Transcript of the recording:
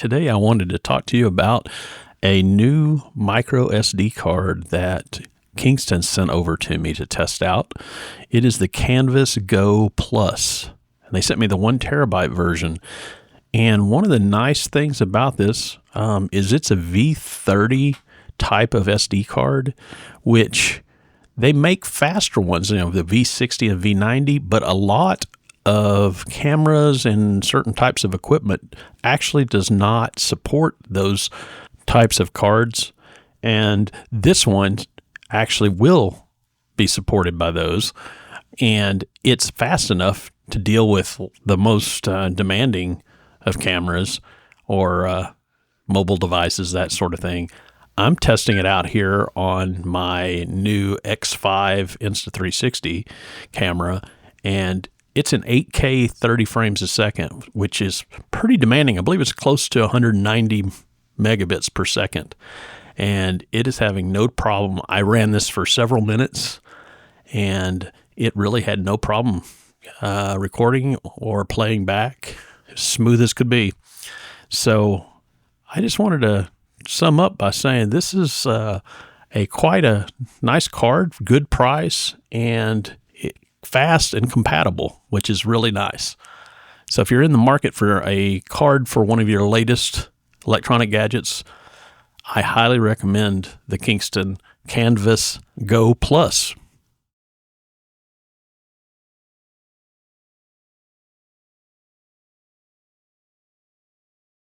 Today I wanted to talk to you about a new MicroSD card that Kingston sent over to me to test out. It is the Canvas Go Plus. And they sent me the 1 terabyte version. And one of the nice things about this is it's a V30 type of SD card, which they make faster ones, the V60 and V90, but a lot of cameras and certain types of equipment actually does not support those types of cards. And this one actually will be supported by those. And it's fast enough to deal with the most demanding of cameras or mobile devices, that sort of thing. I'm testing it out here on my new X5 Insta360 camera, and it's an 8K 30 frames a second, which is pretty demanding. I believe it's close to 190 megabits per second, and it is having no problem. I ran this for several minutes, and it really had no problem recording or playing back, as smooth as could be. So I just wanted to sum up by saying this is quite a nice card, good price, and fast and compatible, which is really nice. So if you're in the market for a card for one of your latest electronic gadgets, I highly recommend the Kingston Canvas Go Plus.